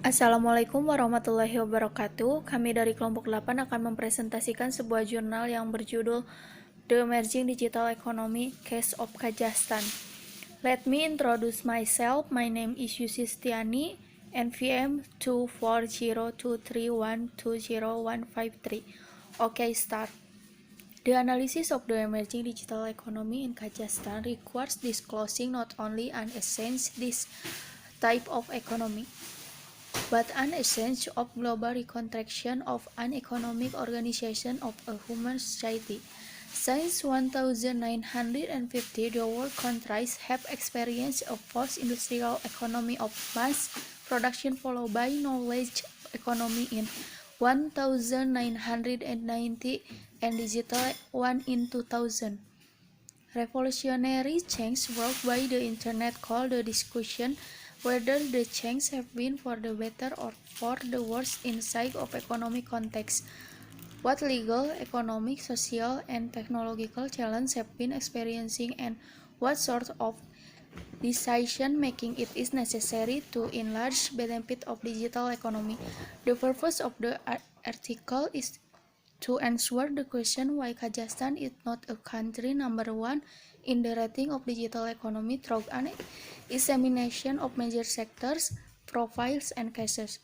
Assalamualaikum warahmatullahi wabarakatuh. Kami dari kelompok 8 akan mempresentasikan sebuah jurnal yang berjudul The Emerging Digital Economy Case of Kazakhstan. Let me introduce myself. My name is Yusi Stiani, NVM 24023120153. Okay, start. The analysis of the emerging digital economy in Kazakhstan requires disclosing not only an essence this type of economy, but an essence of global reconstruction of an economic organization of a human society. Since 1950, the world countries have experienced a post-industrial economy of mass production followed by knowledge economy in 1990 and digital one in 2000. Revolutionary change brought by the internet called the discussion whether the changes have been for the better or for the worse inside of economic context. What legal, economic, social, and technological challenges have been experiencing and what sort of decision making it is necessary to enlarge benefit of digital economy. The purpose of the article is to answer the question why Kazakhstan is not a country number one in the rating of digital economy through an examination of major sectors, profiles, and cases,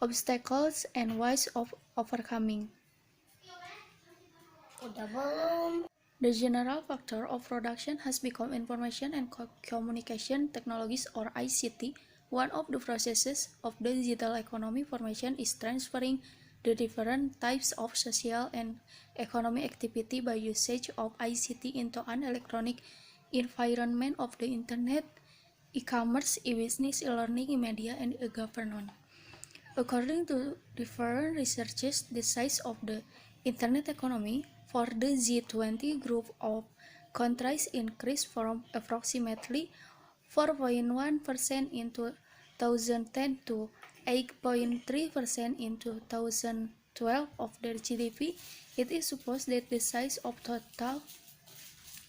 obstacles, and ways of overcoming. The general factor of production has become information and communication technologies or ICT. One of the processes of the digital economy formation is transferring the different types of social and economic activity by usage of ICT into an electronic environment of the internet, e-commerce, e-business, e-learning, e-media, and e-governance. According to different researchers, the size of the internet economy for the G20 group of countries increased from approximately 4.1% in 2010 to 8.3% in 2012 of their GDP. It is supposed that the size of total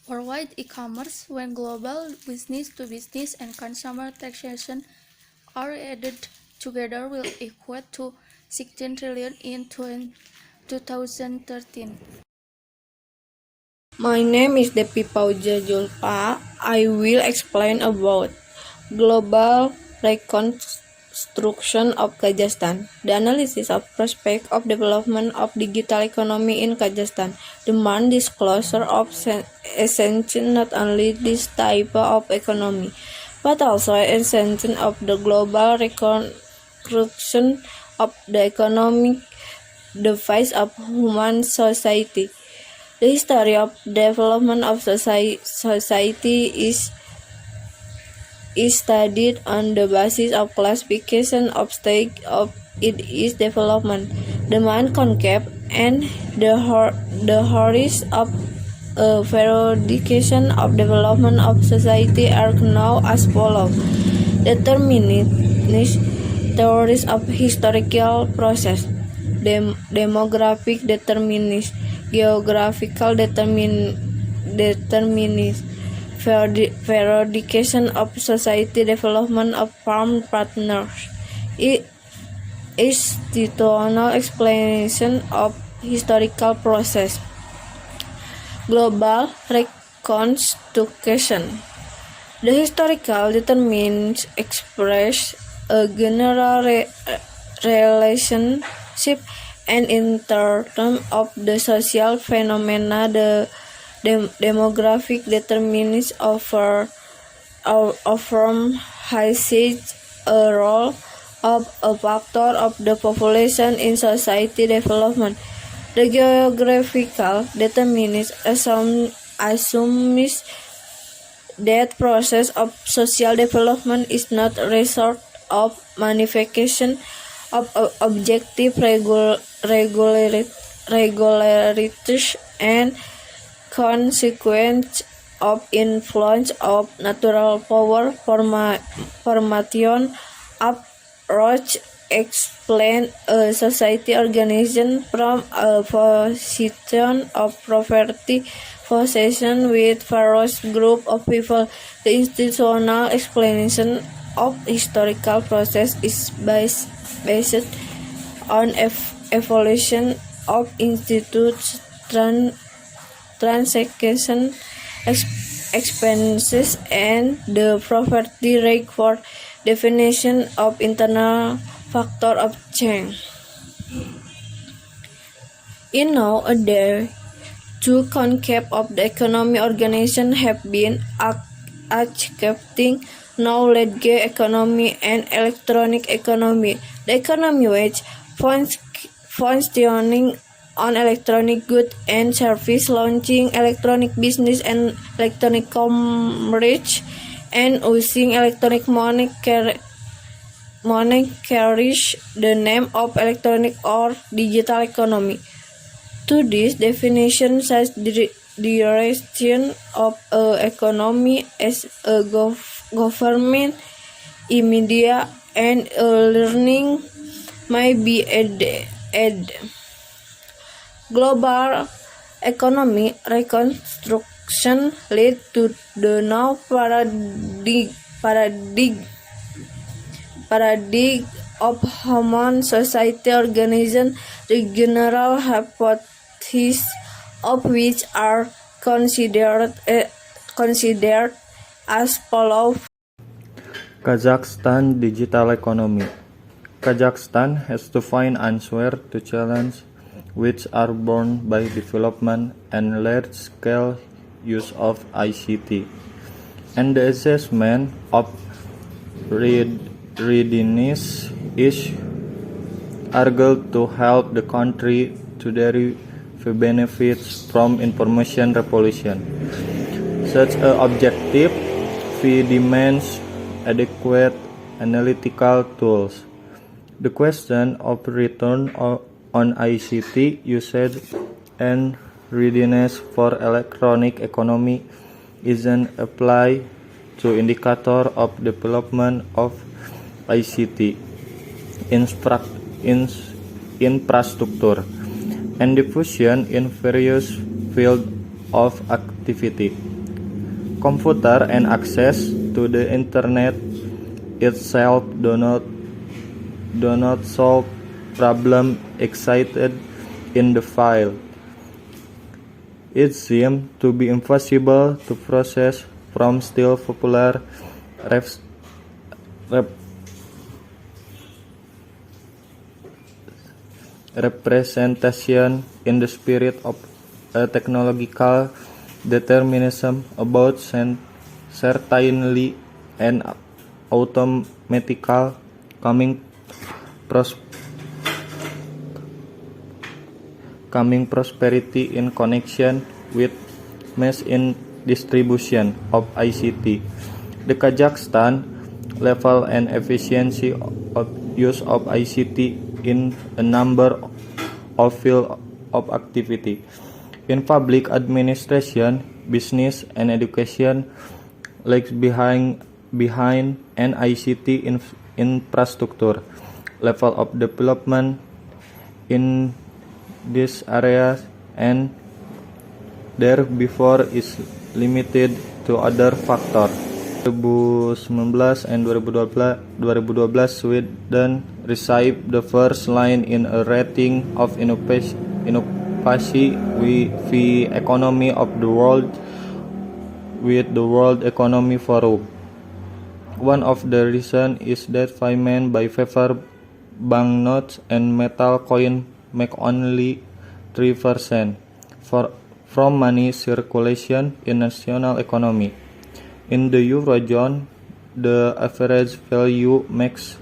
worldwide e-commerce, when global business-to-business and consumer transaction are added together, will equate to 16 trillion in 2013. My name is Depi Pauja Julpa. I will explain about global reconstruction of Kazakhstan. The analysis of prospect of development of digital economy in Kazakhstan demand disclosure of essential not only this type of economy, but also essence of the global reconstruction of the economic device of human society. The history of development of society is studied on the basis of classification of stage of its development. The main concept and the horizon of periodication of development of society are now as follows: determinist theories of historical process, demographic determinist, geographical determinist, periodication of society, development of farm partners, institutional explanation of historical process, global reconstruction. The historical determinants express a general relationship and in terms of the social phenomena. The demographic determinants affirm has a role of a factor of the population in society development. The geographical determinants assumes that process of social development is not a result of manifestation of objective regularities and consequence of influence of natural power. Formation approach explain a society organization from a position of property possession with various group of people. The institutional explanation of historical process is based on evolution of institutes, transaction expenses, and the poverty rate for definition of internal factor of change. In nowadays, two concepts of the economic organization have been accepting knowledge economy and electronic economy. The economy which functioning on electronic goods and service, launching electronic business and electronic commerce, and using electronic money carries the name of electronic or digital economy. To this definition, such direction of economy as a government, media, and learning may be added. Global economy reconstruction led to the new paradigm of human society organization, the general hypotheses of which are considered as follows. Kazakhstan digital economy. Kazakhstan has to find answers to challenges which are born by development and large-scale use of ICT, and the assessment of readiness is argued to help the country to derive benefits from information revolution. Such an objective demands adequate analytical tools. The question of return on ICT usage and readiness for electronic economy isn't applied to indicator of development of ICT infrastructure and diffusion in various fields of activity. Computer and access to the internet itself do not solve problem excited in the file. It seems to be impossible to process from still popular representation in the spirit of a technological determinism about certainly and automatical coming prosperity in connection with mass in distribution of ICT. The Kazakhstan level and efficiency of use of ICT in a number of fields of activity. In public administration, business, and education lags behind an ICT infrastructure. Level of development in these areas and therefore is limited to other factors. 2019 and 2012, Sweden received the first line in a rating of innovation with the economy of the world with the World Economic Forum. One of the reasons is that payment by paper banknotes and metal coin make only 3% from money circulation in national economy. In the Eurozone, the average value makes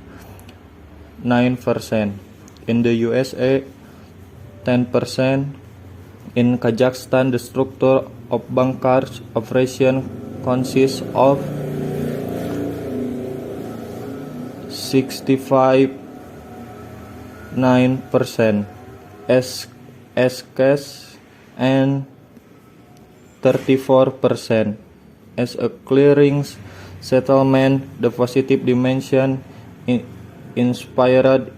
9%. In the USA, 10%. In Kazakhstan, the structure of bankers' operation consists of 65.9% as cash and 34% as a clearing settlement. The positive dimension inspired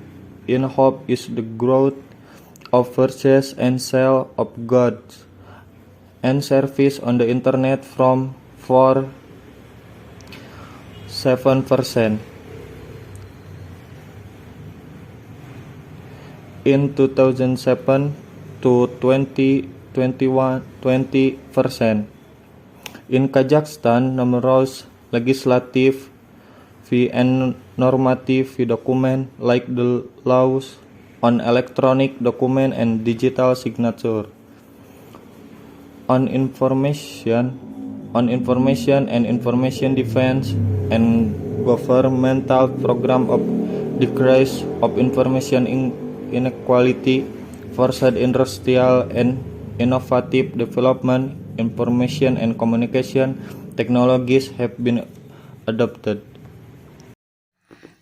in hope is the growth of purchase and sale of goods and services on the internet from 4 7%. In 2007 to 2021, 20%. In Kazakhstan, numerous legislative and normative document like the laws on electronic document and digital signature, on information and information defense, and governmental program of decrease of information inequality, forced industrial and innovative development, information and communication technologies have been adopted.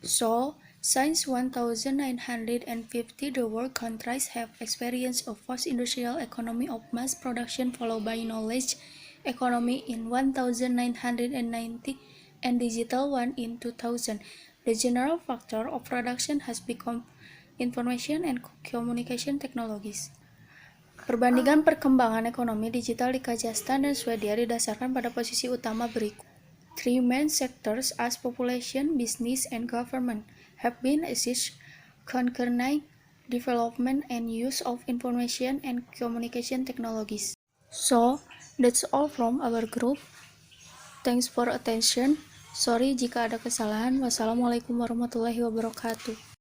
So, since 1950, the world countries have experienced a post-industrial economy of mass production followed by knowledge economy in 1990 and digital one in 2000. The general factor of production has become information and communication technologies. Perbandingan perkembangan ekonomi digital di Kazakhstan dan Swedia didasarkan pada posisi utama berikut. Three main sectors as population, business, and government have been assist concurrent development and use of information and communication technologies. So, that's all from our group. Thanks for attention. Sorry jika ada kesalahan. Wassalamualaikum warahmatullahi wabarakatuh.